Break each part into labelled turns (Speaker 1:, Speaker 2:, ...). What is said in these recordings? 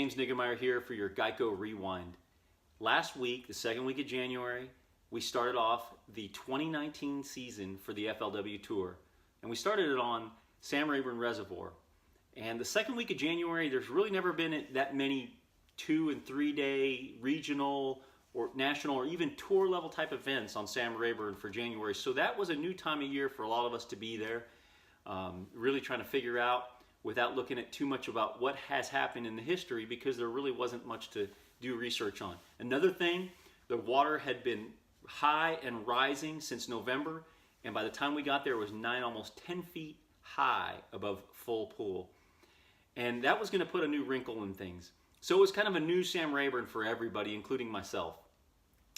Speaker 1: James Niggemeyer here for your Geico Rewind. Last week, the second week of January, we started off the 2019 season for the FLW Tour. And we started it on Sam Rayburn Reservoir. And the second week of January, there's really never been that many 2- and 3-day regional or national or even tour level type events on Sam Rayburn for January. So that was a new time of year for a lot of us to be there. Really trying to figure out without looking at too much about what has happened in the history, because there really wasn't much to do research on. Another thing, the water had been high and rising since November, and by the time we got there, it was almost 10 feet high above full pool. And that was going to put a new wrinkle in things. So it was kind of a new Sam Rayburn for everybody, including myself.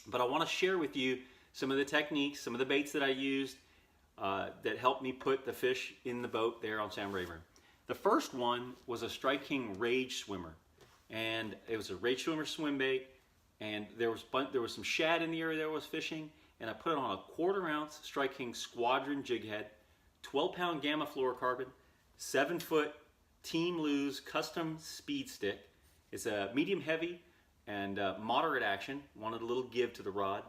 Speaker 1: But I want to share with you some of the techniques, some of the baits that I used that helped me put the fish in the boat there on Sam Rayburn. The first one was a Strike King Rage Swimmer, and it was a Rage Swimmer swim bait, and there was some shad in the area that I was fishing, and I put it on a 1/4 ounce Strike King Squadron jig head, 12-pound gamma fluorocarbon, 7-foot Team Lose custom speed stick. It's a medium heavy and moderate action, wanted a little give to the rod,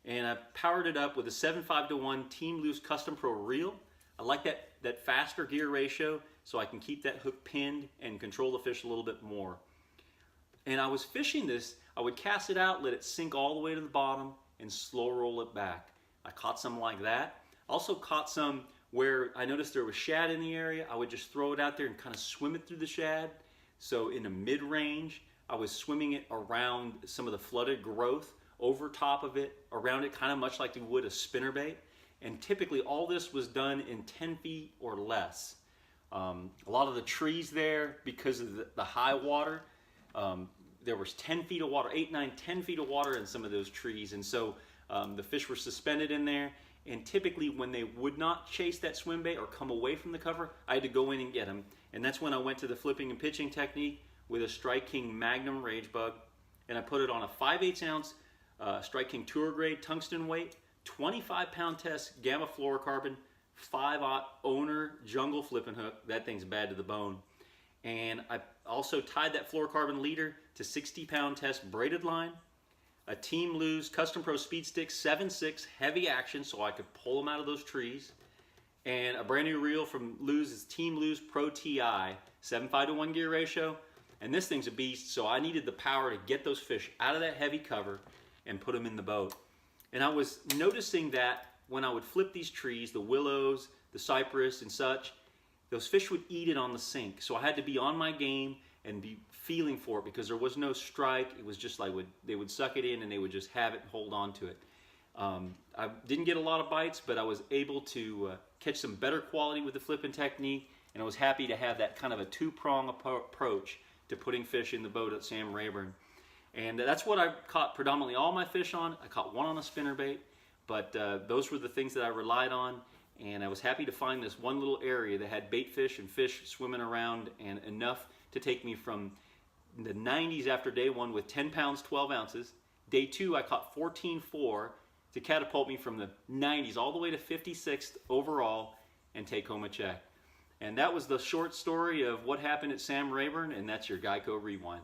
Speaker 1: and I powered it up with a 7.5-to-1 Team Lose Custom Pro reel. I like that faster gear ratio, so I can keep that hook pinned and control the fish a little bit more. And I was fishing this, I would cast it out, let it sink all the way to the bottom, and slow roll it back. I caught some like that. Also caught some where I noticed there was shad in the area. I would just throw it out there and kind of swim it through the shad. So in the mid-range, I was swimming it around some of the flooded growth, over top of it, around it, kind of much like you would a spinnerbait. And typically all this was done in 10 feet or less. A lot of the trees there, because of the high water, there was 10 feet of water, 8, 9, 10 feet of water in some of those trees. And so the fish were suspended in there. And typically when they would not chase that swim bait or come away from the cover, I had to go in and get them. And that's when I went to the flipping and pitching technique with a Strike King Magnum Rage Bug. And I put it on a 5/8 ounce Strike King Tour Grade tungsten weight, 25-pound test gamma fluorocarbon, 5/0 owner jungle flipping hook. That thing's bad to the bone. And I also tied that fluorocarbon leader to 60-pound test braided line, a Team Lose Custom Pro Speed Stick 7.6 heavy action so I could pull them out of those trees, and a brand new reel from Luse's Team Lose Pro TI, 7.5-to-1 gear ratio. And this thing's a beast, so I needed the power to get those fish out of that heavy cover and put them in the boat. And I was noticing that when I would flip these trees, the willows, the cypress and such, those fish would eat it on the sink. So I had to be on my game and be feeling for it, because there was no strike. It was just like they would suck it in and they would just have it and hold on to it. I didn't get a lot of bites, but I was able to catch some better quality with the flipping technique, and I was happy to have that kind of a two-prong approach to putting fish in the boat at Sam Rayburn. And that's what I caught predominantly all my fish on. I caught one on a spinnerbait, but those were the things that I relied on, and I was happy to find this one little area that had bait fish and fish swimming around, and enough to take me from the 90s after day one with 10 pounds, 12 ounces. Day two, I caught 14.4 to catapult me from the 90s all the way to 56th overall and take home a check. And that was the short story of what happened at Sam Rayburn, and that's your Geico Rewind.